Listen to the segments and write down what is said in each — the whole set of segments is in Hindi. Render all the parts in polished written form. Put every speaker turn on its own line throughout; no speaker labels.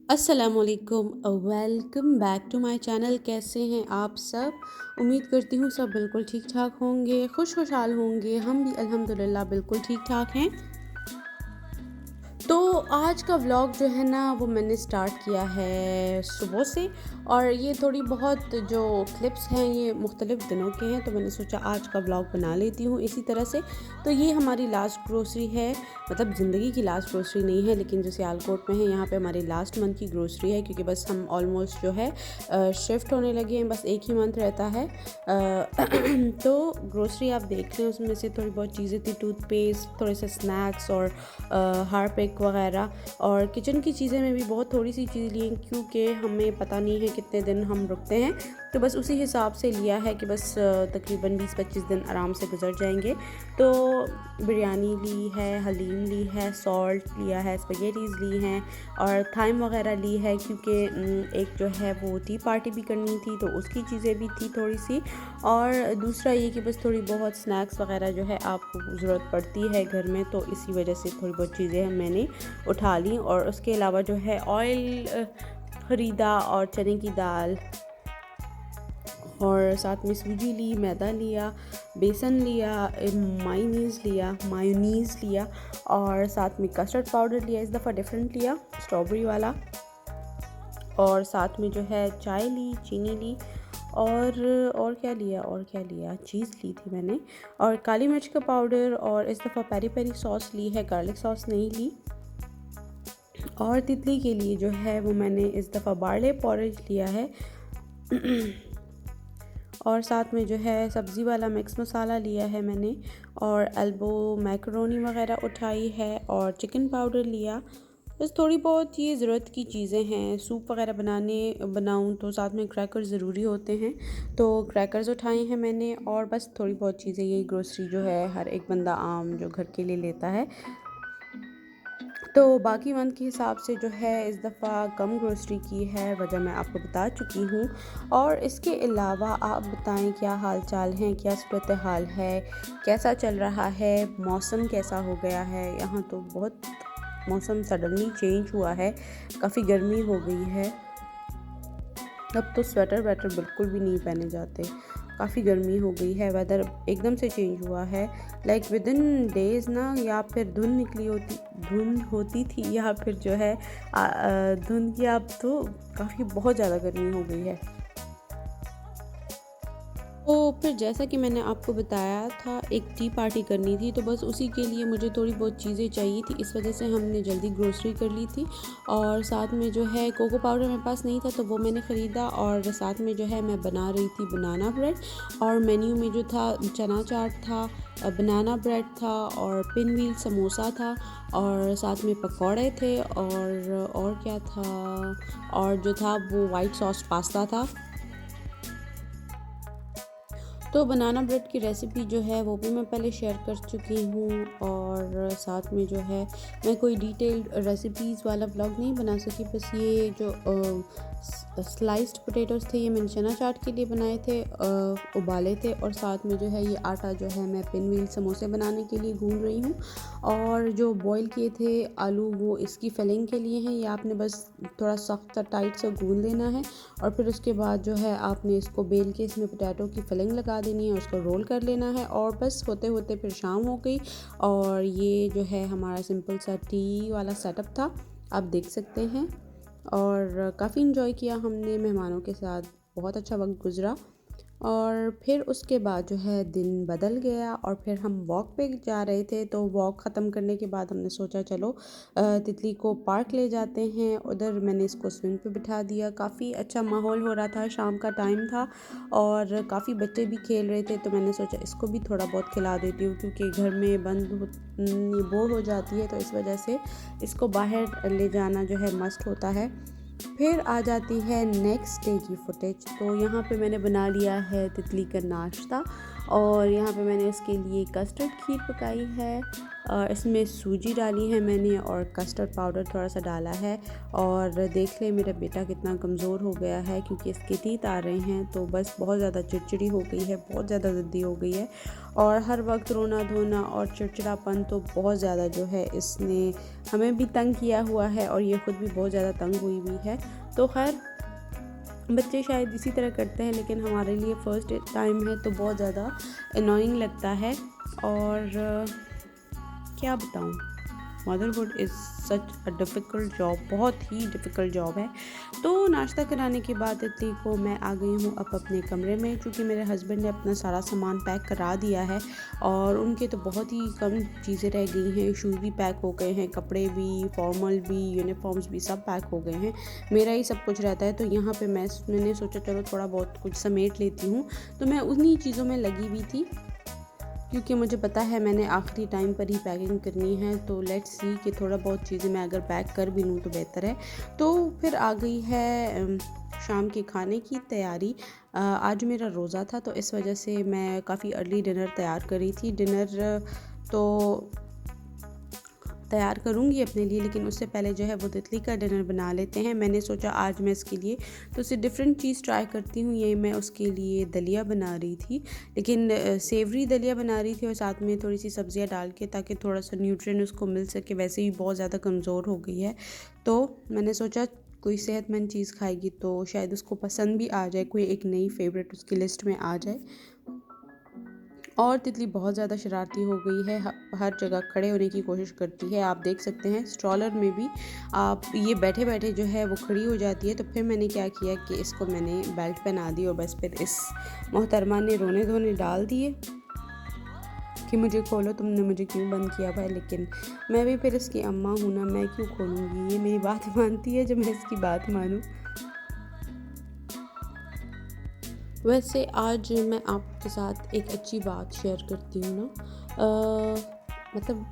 अस्सलामुअलैकुम। Welcome back to my channel. कैसे हैं आप सब? उम्मीद करती हूँ सब बिल्कुल ठीक ठाक होंगे, खुशहाल होंगे। हम भी अल्हम्दुलिल्लाह बिल्कुल ठीक ठाक हैं। तो आज का व्लॉग जो है ना वो मैंने स्टार्ट किया है सुबह से, और ये थोड़ी बहुत जो क्लिप्स हैं ये मुख्तलिफ़ दिनों के हैं, तो मैंने सोचा आज का व्लॉग बना लेती हूँ इसी तरह से। तो ये हमारी लास्ट ग्रोसरी है, मतलब ज़िंदगी की लास्ट ग्रोसरी नहीं है, लेकिन जो सियालकोट में है यहाँ पे हमारी लास्ट मंथ की ग्रोसरी है, क्योंकि बस हम ऑलमोस्ट जो है शिफ्ट होने लगे हैं, बस एक ही मंथ रहता है। तो ग्रोसरी आप देख रहे हैं, उसमें से थोड़ी बहुत चीज़ें थी, टूथपेस्ट, थोड़े से स्नैक्स और हारपिक वगैरह, और किचन की चीज़ें में भी बहुत थोड़ी सी चीज़ ली, क्योंकि हमें पता नहीं है कितने दिन हम रुकते हैं, तो बस उसी हिसाब से लिया है कि बस तकरीबन 20-25 दिन आराम से गुजर जाएंगे। तो बिरयानी ली है, हलीम ली है, सॉल्ट लिया है, स्पगेटीज़ ली हैं और थाइम वगैरह ली है, क्योंकि एक जो है वो टी पार्टी भी करनी थी, तो उसकी चीज़ें भी थी थोड़ी सी। और दूसरा ये कि बस थोड़ी बहुत स्नैक्स वगैरह जो है आपको ज़रूरत पड़ती है घर में, तो इसी वजह से थोड़ी बहुत चीज़ें मैंने उठा ली। और उसके अलावा जो है ऑयल ख़रीदा, और चने की दाल, और साथ में सूजी ली, मैदा लिया, बेसन लिया, मायोनीज़ लिया, और साथ में कस्टर्ड पाउडर लिया, इस दफ़ा डिफरेंट लिया, स्ट्रॉबेरी वाला। और साथ में जो है चाय ली, चीनी ली, और क्या लिया, चीज़ ली थी मैंने, और काली मिर्च का पाउडर, और इस दफ़ा पेरी पेरी सॉस ली है, गार्लिक सॉस नहीं ली। और तितली के लिए जो है वो मैंने इस दफ़ा बार्ले पॉरेज लिया है। और साथ में जो है सब्ज़ी वाला मिक्स मसाला लिया है मैंने, और एल्बो मैकरोनी वगैरह उठाई है, और चिकन पाउडर लिया। बस थोड़ी बहुत ये ज़रूरत की चीज़ें हैं। सूप वगैरह बनाऊँ तो साथ में क्रैकर्स ज़रूरी होते हैं, तो क्रैकर्स उठाए हैं मैंने। और बस थोड़ी बहुत चीज़ें, यही ग्रोसरी जो है हर एक बंदा आम जो घर के लिए लेता है। तो बाकी मंथ के हिसाब से जो है इस दफ़ा कम ग्रोसरी की है, वजह मैं आपको बता चुकी हूँ। और इसके अलावा आप बताएं क्या हाल चाल हैं, क्या सूरत हाल है, कैसा चल रहा है, मौसम कैसा हो गया है? यहाँ तो बहुत मौसम सडनली चेंज हुआ है, काफ़ी गर्मी हो गई है। अब तो स्वेटर वेटर बिल्कुल भी नहीं पहने जाते, काफ़ी गर्मी हो गई है, वेदर एकदम से चेंज हुआ है। लाइक विद इन डेज़ ना, या फिर धुंध होती थी, या फिर जो है धुंध की, अब तो काफ़ी बहुत ज़्यादा गर्मी हो गई है। तो फिर जैसा कि मैंने आपको बताया था, एक टी पार्टी करनी थी, तो बस उसी के लिए मुझे थोड़ी बहुत चीज़ें चाहिए थी, इस वजह से हमने जल्दी ग्रोसरी कर ली थी। और साथ में जो है कोको पाउडर मेरे पास नहीं था, तो वो मैंने ख़रीदा। और साथ में जो है मैं बना रही थी बनाना ब्रेड, और मेन्यू में जो था चना चाट था, बनाना ब्रेड था, और पिन व्हील समोसा था, और साथ में पकौड़े थे, और क्या था, और जो था वो वाइट सॉस पास्ता था। तो बनाना ब्रेड की रेसिपी जो है वो भी मैं पहले शेयर कर चुकी हूँ, और साथ में जो है मैं कोई डिटेल्ड रेसिपीज़ वाला व्लॉग नहीं बना सकी, बस ये जो स्लाइस्ड पोटैटोज़ थे ये मैंने चना चाट के लिए बनाए थे, उबाले थे। और साथ में जो है ये आटा जो है मैं पिन व्हील समोसे बनाने के लिए गूंद रही हूँ, और जो बॉईल किए थे आलू वो इसकी फिलिंग के लिए हैं। ये आपने बस थोड़ा सख्त टाइट से गूंद लेना है, और फिर उसके बाद जो है आपने इसको बेल के इसमें पोटैटो की फिलिंग लगा देनी है, उसको रोल कर लेना है। और बस होते होते फिर शाम हो गई, और ये जो है हमारा सिंपल सा टी वाला सेटअप था, आप देख सकते हैं। और काफ़ी इन्जॉय किया हमने मेहमानों के साथ, बहुत अच्छा वक्त गुज़रा। और फिर उसके बाद जो है दिन बदल गया, और फिर हम वॉक पे जा रहे थे, तो वॉक ख़त्म करने के बाद हमने सोचा चलो तितली को पार्क ले जाते हैं। उधर मैंने इसको स्विंग पे बिठा दिया, काफ़ी अच्छा माहौल हो रहा था, शाम का टाइम था, और काफ़ी बच्चे भी खेल रहे थे, तो मैंने सोचा इसको भी थोड़ा बहुत खिला देती हूँ, क्योंकि घर में बोर हो जाती है, तो इस वजह से इसको बाहर ले जाना जो है मस्ट होता है। फिर आ जाती है नेक्स्ट डे की फुटेज। तो यहाँ पे मैंने बना लिया है तितली का नाश्ता, और यहाँ पे मैंने उसके लिए कस्टर्ड खीर पकाई है। इसमें सूजी डाली है मैंने और कस्टर्ड पाउडर थोड़ा सा डाला है। और देख लें मेरा बेटा कितना कमज़ोर हो गया है क्योंकि इसके टीथ आ रहे हैं, तो बस बहुत ज़्यादा चिड़चिड़ी हो गई है, बहुत ज़्यादा ज़िद्दी हो गई है और हर वक्त रोना धोना और चिड़चिड़ापन तो बहुत ज़्यादा जो है इसने हमें भी तंग किया हुआ है और ये ख़ुद भी बहुत ज़्यादा तंग हुई हुई है। तो खैर बच्चे शायद इसी तरह करते हैं, लेकिन हमारे लिए फ़र्स्ट टाइम है तो बहुत ज़्यादा अनोइंग लगता है। और क्या बताऊँ, motherhood is such a difficult job, बहुत ही डिफ़िकल्ट जॉब है। तो नाश्ता कराने के बाद तितली को मैं आ गई हूँ अब अपने कमरे में, क्योंकि मेरे हस्बैंड ने अपना सारा सामान पैक करा दिया है और उनके तो बहुत ही कम चीज़ें रह गई हैं। शूज़ भी पैक हो गए हैं, कपड़े भी, फॉर्मल भी, यूनिफॉर्म्स भी सब पैक हो गए हैं। मेरा ही सब कुछ रहता है, तो यहाँ पे मैंने सोचा चलो थोड़ा बहुत कुछ समेट लेती हूँ। तो मैं उन्हीं चीज़ों में लगी हुई थी क्योंकि मुझे पता है मैंने आखिरी टाइम पर ही पैकिंग करनी है। तो लेट्स सी कि थोड़ा बहुत चीज़ें मैं अगर पैक कर भी लूँ तो बेहतर है। तो फिर आ गई है शाम के खाने की तैयारी। आज मेरा रोज़ा था तो इस वजह से मैं काफ़ी अर्ली डिनर तैयार कर रही थी। डिनर तो तैयार करूँगी अपने लिए, लेकिन उससे पहले जो है वो तितली का डिनर बना लेते हैं। मैंने सोचा आज मैं इसके लिए तो उससे डिफरेंट चीज़ ट्राई करती हूँ। ये मैं उसके लिए दलिया बना रही थी, लेकिन सेवरी दलिया बना रही थी और साथ में थोड़ी सी सब्जियाँ डाल के, ताकि थोड़ा सा न्यूट्रिएंट उसको मिल सके। वैसे ही बहुत ज़्यादा कमज़ोर हो गई है, तो मैंने सोचा कोई सेहतमंद चीज़ खाएगी तो शायद उसको पसंद भी आ जाए, कोई एक नई फेवरेट उसकी लिस्ट में आ जाए। और तितली बहुत ज़्यादा शरारती हो गई है, हर जगह खड़े होने की कोशिश करती है। आप देख सकते हैं स्ट्रॉलर में भी आप ये बैठे बैठे जो है वो खड़ी हो जाती है। तो फिर मैंने क्या किया कि इसको मैंने बेल्ट पहना दी और बस फिर इस मोहतरमा ने रोने धोने डाल दिए कि मुझे खोलो, तुमने मुझे क्यों बंद किया भाई। लेकिन मैं भी फिर इसकी अम्मा हूँ ना, मैं क्यों खोलूँगी, ये मेरी बात मानती है, जब मैं इसकी बात मानूँ। वैसे आज मैं आपके साथ एक अच्छी बात शेयर करती हूँ ना। मतलब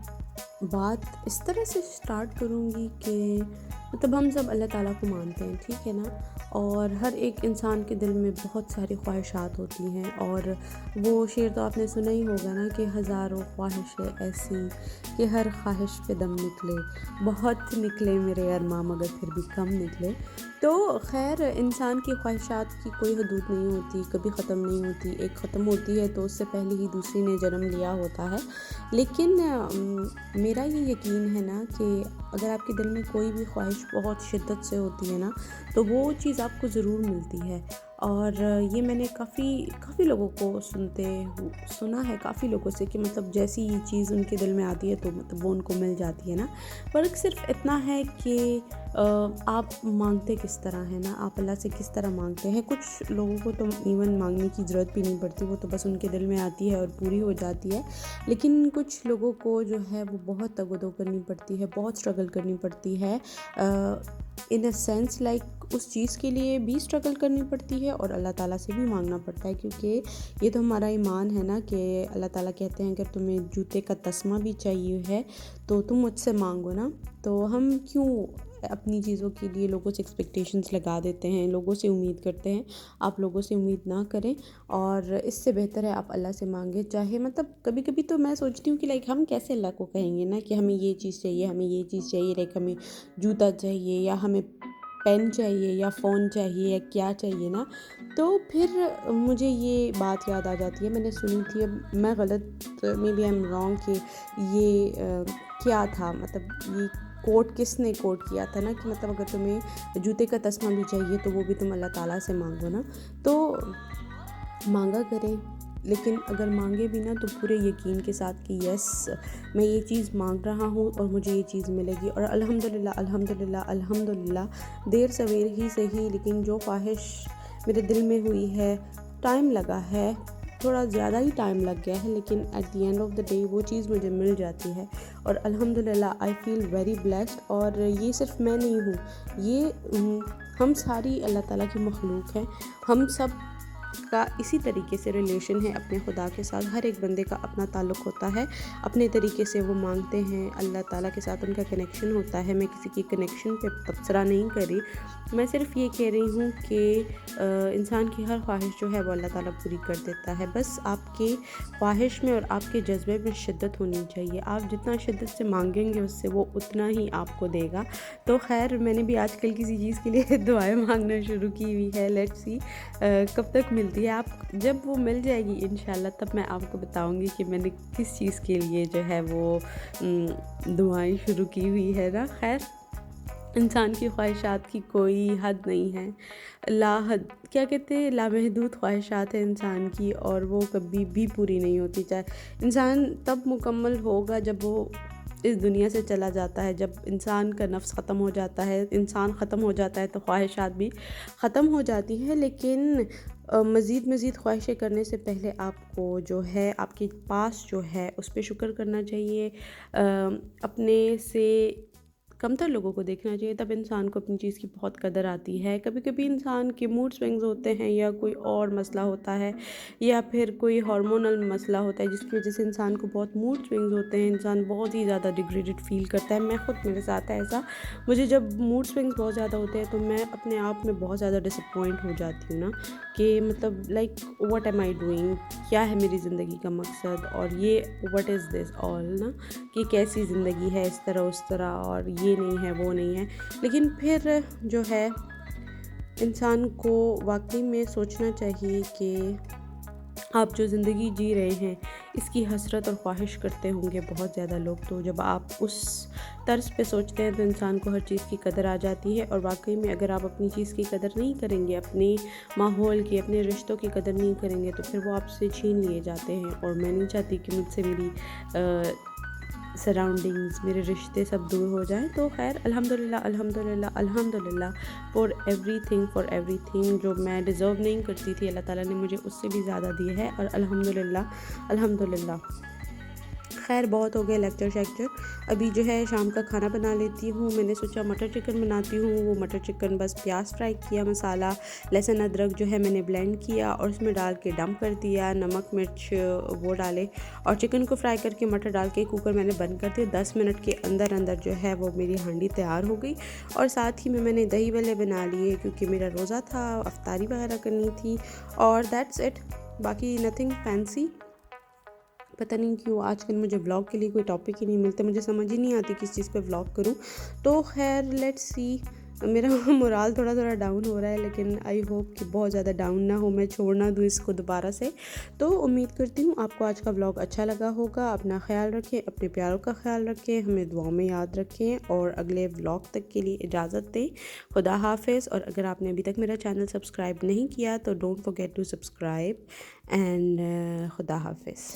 बात इस तरह से स्टार्ट करूँगी कि मतलब हम सब अल्लाह ताला को मानते हैं, ठीक है ना। और हर एक इंसान के दिल में बहुत सारी ख्वाहिशात होती हैं, और वो शेर तो आपने सुना ही होगा ना कि हज़ारों ख्वाहिशें ऐसी कि हर ख्वाहिश पे दम निकले, बहुत निकले मेरे अरमां मगर फिर भी कम निकले। तो खैर इंसान की ख्वाहिशात की कोई हदूद नहीं होती, कभी ख़त्म नहीं होती। एक ख़त्म होती है तो उससे पहले ही दूसरी ने जन्म लिया होता है। लेकिन मेरा ये यकीन है ना कि अगर आपके दिल में कोई भी ख्वाहिश बहुत शिद्दत से होती है ना, तो वो चीज़ आपको ज़रूर मिलती है। और ये मैंने काफ़ी लोगों को सुना है, काफ़ी लोगों से, कि मतलब जैसी ये चीज़ उनके दिल में आती है तो मतलब वो उनको मिल जाती है ना। फ़र्क सिर्फ इतना है कि आप मांगते किस तरह है ना, आप अल्लाह से किस तरह मांगते हैं। कुछ लोगों को तो इवन मांगने की ज़रूरत भी नहीं पड़ती, वो तो बस उनके दिल में आती है और पूरी हो जाती है। लेकिन कुछ लोगों को जो है वो बहुत तगदो करनी पड़ती है, बहुत स्ट्रगल करनी पड़ती है, इन अ सेंस लाइक उस चीज़ के लिए भी स्ट्रगल करनी पड़ती है और अल्लाह ताला से भी मांगना पड़ता है। क्योंकि ये तो हमारा ईमान है ना कि अल्लाह ताला कहते हैं अगर तुम्हें जूते का तस्मा भी चाहिए है तो तुम मुझसे मांगो ना। तो हम क्यों अपनी चीज़ों के लिए लोगों से एक्सपेक्टेशंस लगा देते हैं, लोगों से उम्मीद करते हैं। आप लोगों से उम्मीद ना करें, और इससे बेहतर है आप अल्लाह से मांगे। चाहे मतलब कभी कभी तो मैं सोचती हूँ कि लाइक हम कैसे अल्लाह को कहेंगे ना कि हमें ये चीज़ चाहिए, हमें ये चीज़ चाहिए, लाइक हमें जूता चाहिए या हमें पेन चाहिए या फ़ोन चाहिए या क्या चाहिए ना। तो फिर मुझे ये बात याद आ जाती है, मैंने सुनी थी, अब मैं गलत maybe I am wrong, कि ये क्या था, मतलब ये कोट किसने कोट किया था ना कि मतलब अगर तुम्हें जूते का तस्मा भी चाहिए तो वो भी तुम अल्लाह ताला से मांगो ना। तो मांगा करें, लेकिन अगर मांगे भी ना तो पूरे यकीन के साथ कि यस मैं ये चीज़ मांग रहा हूँ और मुझे ये चीज़ मिलेगी। और अल्हम्दुलिल्लाह अल्हम्दुलिल्लाह अल्हम्दुलिल्लाह देर सवेर ही सही, लेकिन जो ख्वाहिश मेरे दिल में हुई है, टाइम लगा है, थोड़ा ज़्यादा ही टाइम लग गया है, लेकिन at the end of the day वो चीज़ मुझे मिल जाती है और अल्हम्दुलिल्लाह आई फ़ील वेरी ब्लेस्ड। और ये सिर्फ मैं नहीं हूँ, ये हम सारी अल्लाह ताला की मखलूक हैं। हम सब का इसी तरीके से रिलेशन है अपने खुदा के साथ। हर एक बंदे का अपना ताल्लुक़ होता है, अपने तरीके से वो मांगते हैं, अल्लाह ताला के साथ उनका कनेक्शन होता है। मैं किसी की कनेक्शन पे तबसरा नहीं कर रही, मैं सिर्फ़ ये कह रही हूँ कि इंसान की हर ख्वाहिश जो है वो अल्लाह ताला पूरी कर देता है। बस आपके ख्वाहिश में और आपके जज्बे में शिद्दत होनी चाहिए। आप जितना शिद्दत से मांगेंगे उससे वो उतना ही आपको देगा। तो खैर मैंने भी आजकल किसी चीज़ के लिए दुआएं मांगना शुरू की हुई है। लेट्स सी कब तक मिलती है। आप जब वो मिल जाएगी इंशाल्लाह तब मैं आपको बताऊंगी कि मैंने किस चीज़ के लिए जो है वो दुआएं शुरू की हुई है ना। खैर इंसान की ख्वाहिशात की कोई हद नहीं है, लाहद क्या कहते हैं, लामहदूद ख्वाहिशात है इंसान की और वो कभी भी पूरी नहीं होती। चाहे इंसान तब मुकम्मल होगा जब वो इस दुनिया से चला जाता है। जब इंसान का नफ्स ख़त्म हो जाता है, इंसान ख़त्म हो जाता है तो ख्वाहिशात भी ख़त्म हो जाती हैं। लेकिन मज़ीद ख्वाहिशें करने से पहले आपको जो है आपके पास जो है उस पर शुक्र करना चाहिए। अपने से कमतर लोगों को देखना चाहिए, तब इंसान को अपनी चीज़ की बहुत कदर आती है। कभी कभी इंसान के मूड स्विंग्स होते हैं या कोई और मसला होता है या फिर कोई हार्मोनल मसला होता है जिसकी वजह से इंसान को बहुत मूड स्विंग्स होते हैं, इंसान बहुत ही ज़्यादा डिग्रेडेड फील करता है। मैं ख़ुद, मेरे साथ है ऐसा। मुझे जब मूड स्विंग्स बहुत ज़्यादा होते हैं तो मैं अपने आप में बहुत ज़्यादा डिसअपॉइंट हो जाती हूँ ना, कि मतलब like what am I doing, क्या है मेरी ज़िंदगी का मकसद, और ये व्हाट इज़ दिस ऑल ना, कि कैसी ज़िंदगी है, इस तरह उस तरह, और ये नहीं है वो नहीं है। लेकिन फिर जो है इंसान को वाकई में सोचना चाहिए कि आप जो ज़िंदगी जी रहे हैं इसकी हसरत और ख्वाहिश करते होंगे बहुत ज़्यादा लोग। तो जब आप उस तर्ज पे सोचते हैं तो इंसान को हर चीज़ की कदर आ जाती है। और वाकई में अगर आप अपनी चीज़ की कदर नहीं करेंगे, अपने माहौल की, अपने रिश्तों की कदर नहीं करेंगे तो फिर वो आपसे छीन लिए जाते हैं। और मैं नहीं चाहती कि मुझसे मेरी सराउंडिंग्स, मेरे रिश्ते सब दूर हो जाएं। तो खैर अल्हम्दुलिल्लाह अल्हम्दुलिल्लाह अल्हम्दुलिल्लाह फॉर एवरीथिंग। जो मैं डिज़र्व नहीं करती थी अल्लाह ताला ने मुझे उससे भी ज़्यादा दिया है, और अल्हम्दुलिल्लाह अल्हम्दुलिल्लाह। खैर बहुत हो गया लेक्चर शेक्चर, अभी जो है शाम का खाना बना लेती हूँ। मैंने सोचा मटर चिकन बनाती हूँ। वो मटर चिकन बस प्याज फ्राई किया, मसाला लहसुन अदरक जो है मैंने ब्लेंड किया और उसमें डाल के डंप कर दिया, नमक मिर्च वो डाले और चिकन को फ्राई करके मटर डाल के कुकर मैंने बंद कर दिया। 10 मिनट के अंदर अंदर जो है वो मेरी हांडी तैयार हो गई। और साथ ही में मैंने दही वले बना लिए क्योंकि मेरा रोज़ा था, अफ्तारी वगैरह करनी थी, और दैट्स इट। बाकी नथिंग फैंसी। पता नहीं क्यों आजकल मुझे व्लॉग के लिए कोई टॉपिक ही नहीं मिलते, मुझे समझ ही नहीं आती किस चीज़ पे व्लॉग करूं। तो खैर लेट्स सी, मेरा मोराल थोड़ा डाउन हो रहा है, लेकिन आई होप कि बहुत ज़्यादा डाउन ना हो, मैं छोड़ ना दूँ इसको दोबारा से। तो उम्मीद करती हूँ आपको आज का व्लॉग अच्छा लगा होगा। अपना ख्याल रखें, अपने प्यारों का ख्याल रखें, हमें दुआओं में याद रखें, और अगले व्लॉग तक के लिए इजाज़त दें। खुदा हाफिज़। और अगर आपने अभी तक मेरा चैनल सब्सक्राइब नहीं किया तो don't forget to subscribe, and खुदा हाफिज़।